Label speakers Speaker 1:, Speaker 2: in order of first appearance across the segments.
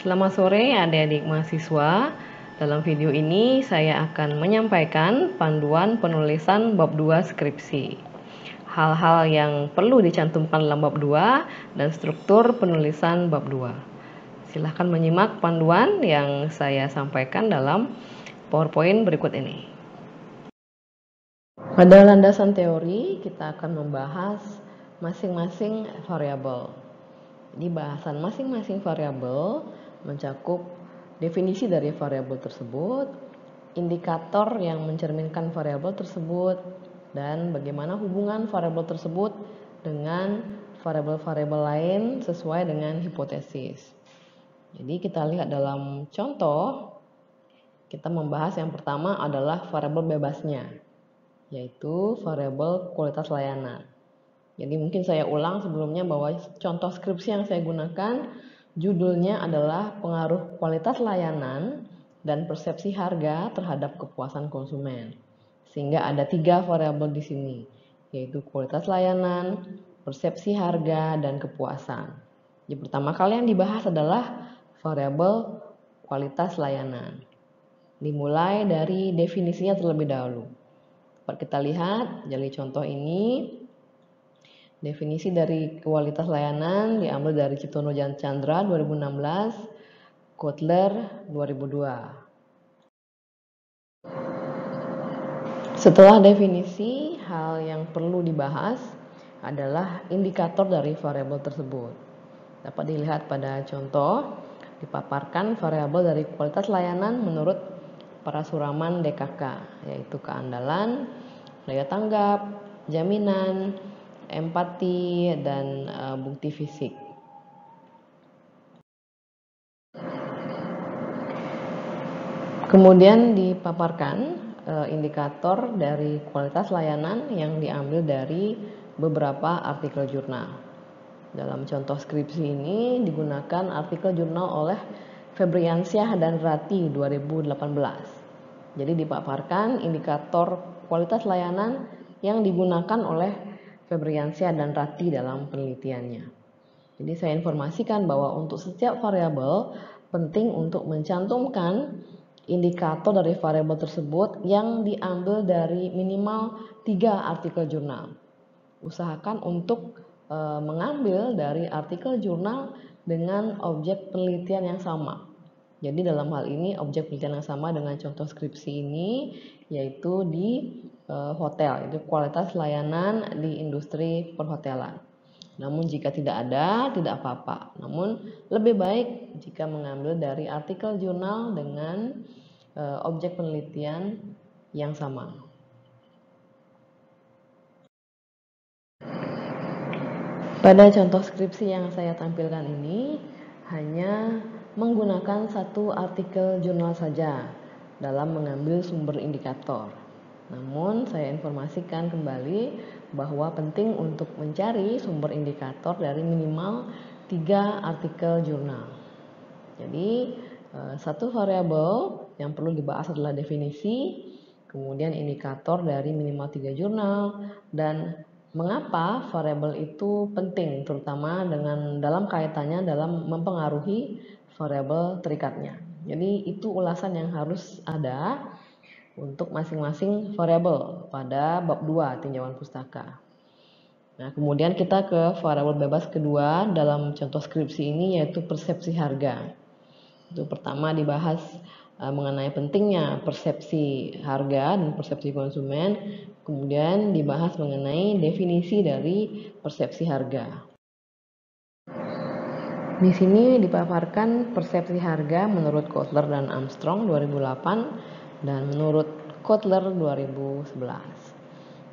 Speaker 1: Selamat sore adik-adik mahasiswa. Dalam video ini saya akan menyampaikan panduan penulisan bab 2 skripsi. Hal-hal yang perlu dicantumkan dalam bab 2 dan struktur penulisan bab 2. Silahkan menyimak panduan yang saya sampaikan dalam PowerPoint berikut ini. Pada landasan teori, kita akan membahas masing-masing variabel. Di bahasan masing-masing variabel mencakup definisi dari variabel tersebut, indikator yang mencerminkan variabel tersebut, dan bagaimana hubungan variabel tersebut dengan variabel-variabel lain sesuai dengan hipotesis. Jadi kita lihat dalam contoh, kita membahas yang pertama adalah variabel bebasnya, yaitu variabel kualitas layanan. Jadi mungkin saya ulang sebelumnya bahwa contoh skripsi yang saya gunakan judulnya adalah pengaruh kualitas layanan dan persepsi harga terhadap kepuasan konsumen. Sehingga ada 3 variabel di sini, yaitu kualitas layanan, persepsi harga, dan kepuasan. Jadi pertama kali yang dibahas adalah variabel kualitas layanan. Dimulai dari definisinya terlebih dahulu. Dapat kita lihat dari contoh ini. Definisi dari kualitas layanan diambil dari Ciptono Chandra 2016, Kotler 2002. Setelah definisi, hal yang perlu dibahas adalah indikator dari variabel tersebut. Dapat dilihat pada contoh, dipaparkan variabel dari kualitas layanan menurut Parasuraman DKK, yaitu keandalan, daya tanggap, jaminan, empati, dan bukti fisik. Kemudian dipaparkan indikator dari kualitas layanan yang diambil dari beberapa artikel jurnal. Dalam contoh skripsi ini digunakan artikel jurnal oleh Febriansyah dan Rati 2018. Jadi dipaparkan indikator kualitas layanan yang digunakan oleh Febriansyah dan Rati dalam penelitiannya. Jadi saya informasikan bahwa untuk setiap variabel penting untuk mencantumkan indikator dari variabel tersebut yang diambil dari minimal 3 artikel jurnal. Usahakan untuk mengambil dari artikel jurnal dengan objek penelitian yang sama. Jadi dalam hal ini objek penelitian yang sama dengan contoh skripsi ini, yaitu di hotel, itu kualitas layanan di industri perhotelan. Namun jika tidak ada, tidak apa-apa. Namun lebih baik jika mengambil dari artikel jurnal dengan objek penelitian yang sama. Pada contoh skripsi yang saya tampilkan ini hanya menggunakan satu artikel jurnal saja dalam mengambil sumber indikator. Namun saya informasikan kembali bahwa penting untuk mencari sumber indikator dari minimal 3 artikel jurnal. Jadi satu variabel yang perlu dibahas adalah definisi, kemudian indikator dari minimal 3 jurnal, dan mengapa variabel itu penting, terutama dalam kaitannya dalam mempengaruhi variabel terikatnya. Jadi itu ulasan yang harus ada untuk masing-masing variabel pada bab 2 tinjauan pustaka. Nah, kemudian kita ke variabel bebas kedua dalam contoh skripsi ini, yaitu persepsi harga. Itu pertama dibahas mengenai pentingnya persepsi harga dan persepsi konsumen, kemudian dibahas mengenai definisi dari persepsi harga. Di sini dipaparkan persepsi harga menurut Kotler dan Armstrong 2008 dan menurut Kotler 2011.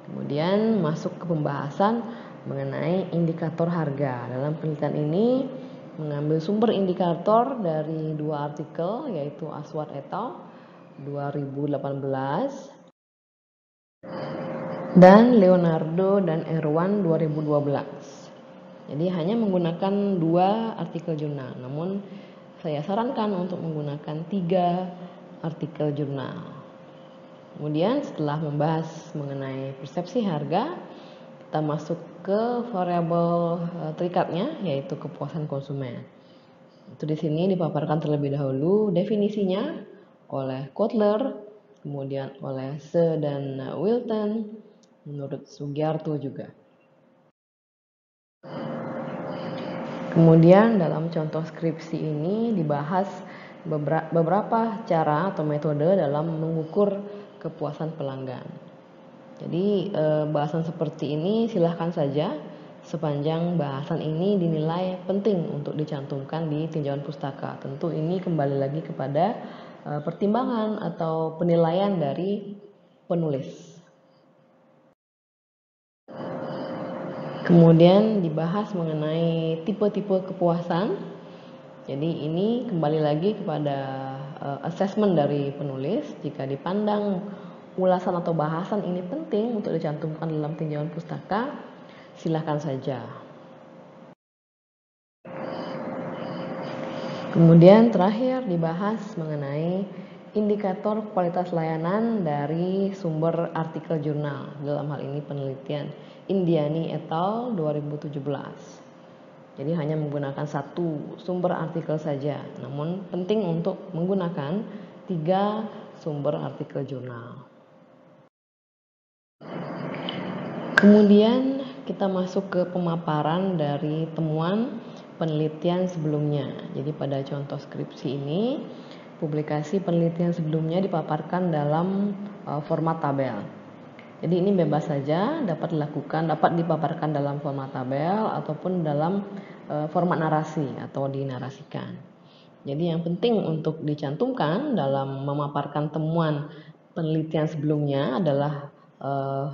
Speaker 1: Kemudian masuk ke pembahasan mengenai indikator harga. Dalam penelitian ini mengambil sumber indikator dari 2 artikel, yaitu Aswad et al. 2018 dan Leonardo dan Erwan 2012. Jadi hanya menggunakan 2 artikel jurnal, namun saya sarankan untuk menggunakan 3 artikel jurnal. Kemudian setelah membahas mengenai persepsi harga, kita masuk ke variabel terikatnya, yaitu kepuasan konsumen. Itu di sini dipaparkan terlebih dahulu definisinya oleh Kotler, kemudian oleh Se dan Wilton, menurut Sugiarto juga. Kemudian dalam contoh skripsi ini dibahas beberapa cara atau metode dalam mengukur kepuasan pelanggan. Jadi bahasan seperti ini silahkan saja sepanjang bahasan ini dinilai penting untuk dicantumkan di tinjauan pustaka. Tentu ini kembali lagi kepada pertimbangan atau penilaian dari penulis. Kemudian dibahas mengenai tipe-tipe kepuasan. Jadi ini kembali lagi kepada assessment dari penulis. Jika dipandang ulasan atau bahasan ini penting untuk dicantumkan dalam tinjauan pustaka, silakan saja. Kemudian terakhir dibahas mengenai indikator kualitas layanan dari sumber artikel jurnal. Dalam hal ini penelitian Indiani et al. 2017. Jadi hanya menggunakan satu sumber artikel saja, namun penting untuk menggunakan 3 sumber artikel jurnal. Kemudian kita masuk ke pemaparan dari temuan penelitian sebelumnya. Jadi pada contoh skripsi ini, publikasi penelitian sebelumnya dipaparkan dalam format tabel. Jadi ini bebas saja, dapat dilakukan, dapat dipaparkan dalam format tabel ataupun dalam format narasi atau dinarasikan. Jadi yang penting untuk dicantumkan dalam memaparkan temuan penelitian sebelumnya adalah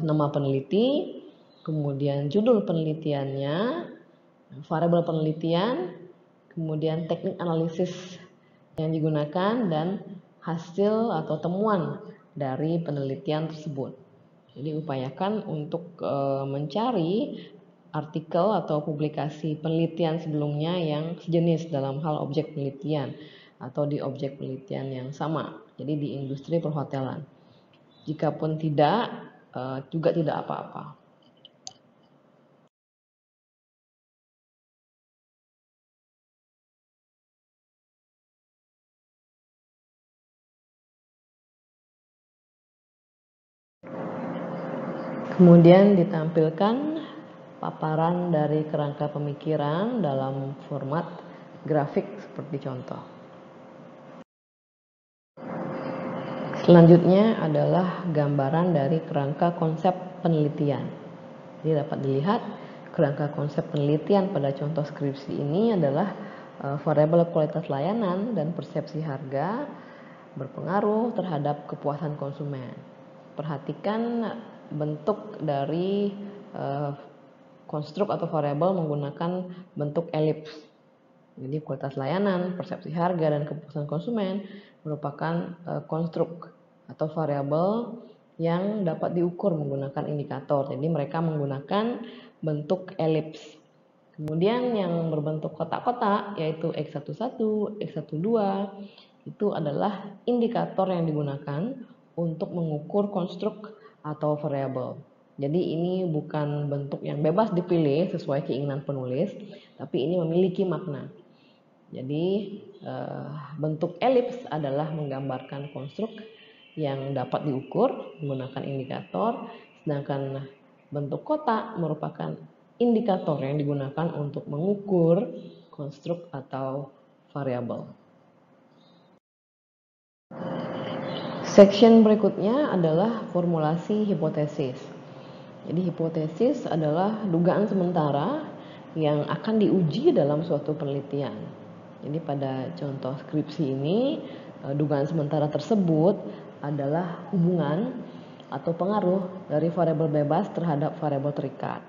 Speaker 1: nama peneliti, kemudian judul penelitiannya, variabel penelitian, kemudian teknik analisis yang digunakan dan hasil atau temuan dari penelitian tersebut. Jadi upayakan untuk mencari artikel atau publikasi penelitian sebelumnya yang sejenis dalam hal objek penelitian atau di objek penelitian yang sama. Jadi di industri perhotelan. Jikapun tidak, juga tidak apa-apa. Kemudian ditampilkan paparan dari kerangka pemikiran dalam format grafik seperti contoh. Selanjutnya adalah gambaran dari kerangka konsep penelitian. Jadi dapat dilihat kerangka konsep penelitian pada contoh skripsi ini adalah variabel kualitas layanan dan persepsi harga berpengaruh terhadap kepuasan konsumen. Perhatikan bentuk dari konstruk atau variabel menggunakan bentuk elips. Jadi kualitas layanan, persepsi harga, dan kepuasan konsumen merupakan konstruk atau variabel yang dapat diukur menggunakan indikator. Jadi mereka menggunakan bentuk elips. Kemudian yang berbentuk kotak-kotak yaitu X11, X12 itu adalah indikator yang digunakan untuk mengukur konstruk atau variabel. Jadi ini bukan bentuk yang bebas dipilih sesuai keinginan penulis, tapi ini memiliki makna. Jadi bentuk elips adalah menggambarkan konstruk yang dapat diukur menggunakan indikator, sedangkan bentuk kotak merupakan indikator yang digunakan untuk mengukur konstruk atau variabel. Section berikutnya adalah formulasi hipotesis. Jadi hipotesis adalah dugaan sementara yang akan diuji dalam suatu penelitian. Jadi pada contoh skripsi ini, dugaan sementara tersebut adalah hubungan atau pengaruh dari variabel bebas terhadap variabel terikat.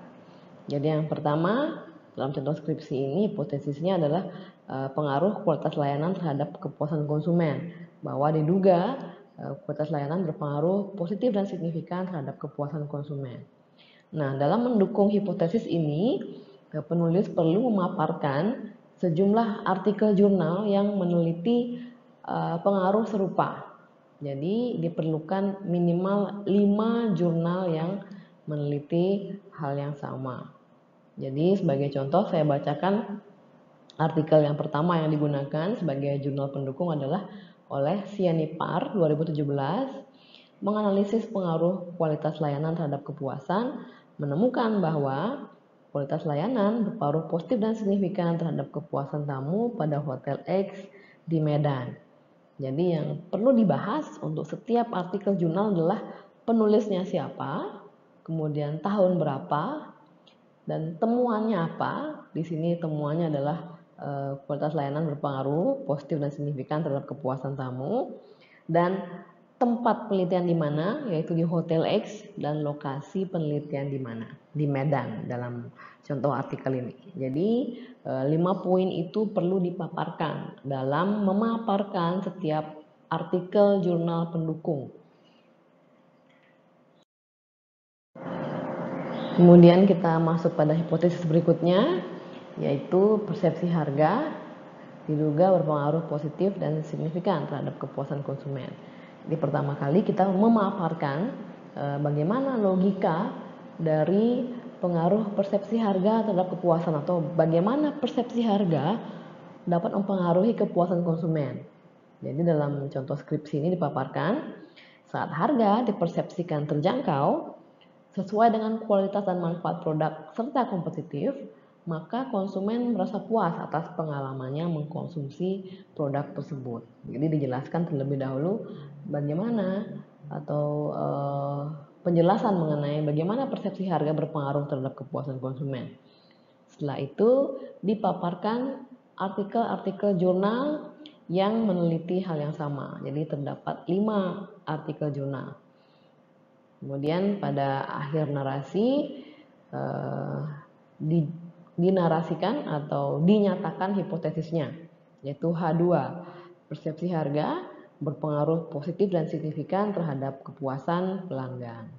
Speaker 1: Jadi yang pertama dalam contoh skripsi ini hipotesisnya adalah pengaruh kualitas layanan terhadap kepuasan konsumen, bahwa diduga kualitas layanan berpengaruh positif dan signifikan terhadap kepuasan konsumen. Nah, dalam mendukung hipotesis ini, penulis perlu memaparkan sejumlah artikel jurnal yang meneliti pengaruh serupa. Jadi diperlukan minimal 5 jurnal yang meneliti hal yang sama. Jadi sebagai contoh saya bacakan Artikel yang pertama yang digunakan sebagai jurnal pendukung adalah oleh Sianipar 2017, menganalisis pengaruh kualitas layanan terhadap kepuasan, menemukan bahwa kualitas layanan berpengaruh positif dan signifikan terhadap kepuasan tamu pada Hotel X di Medan. Jadi yang perlu dibahas untuk setiap artikel jurnal adalah penulisnya siapa, kemudian tahun berapa, dan temuannya apa. Di sini temuannya adalah kualitas layanan berpengaruh positif dan signifikan terhadap kepuasan tamu, dan tempat penelitian di mana, yaitu di Hotel X, dan lokasi penelitian di mana, di Medan dalam contoh artikel ini. Jadi 5 poin itu perlu dipaparkan dalam memaparkan setiap artikel jurnal pendukung. Kemudian kita masuk pada hipotesis berikutnya, yaitu persepsi harga diduga berpengaruh positif dan signifikan terhadap kepuasan konsumen. Di pertama kali kita memaparkan bagaimana logika dari pengaruh persepsi harga terhadap kepuasan, atau bagaimana persepsi harga dapat mempengaruhi kepuasan konsumen. Jadi dalam contoh skripsi ini dipaparkan, saat harga dipersepsikan terjangkau, sesuai dengan kualitas dan manfaat produk serta kompetitif, maka konsumen merasa puas atas pengalamannya mengkonsumsi produk tersebut. Jadi dijelaskan terlebih dahulu bagaimana atau penjelasan mengenai bagaimana persepsi harga berpengaruh terhadap kepuasan konsumen. Setelah itu dipaparkan artikel-artikel jurnal yang meneliti hal yang sama. Jadi terdapat 5 artikel jurnal. Kemudian pada akhir narasi dinarasikan atau dinyatakan hipotesisnya, yaitu H2, persepsi harga berpengaruh positif dan signifikan terhadap kepuasan pelanggan.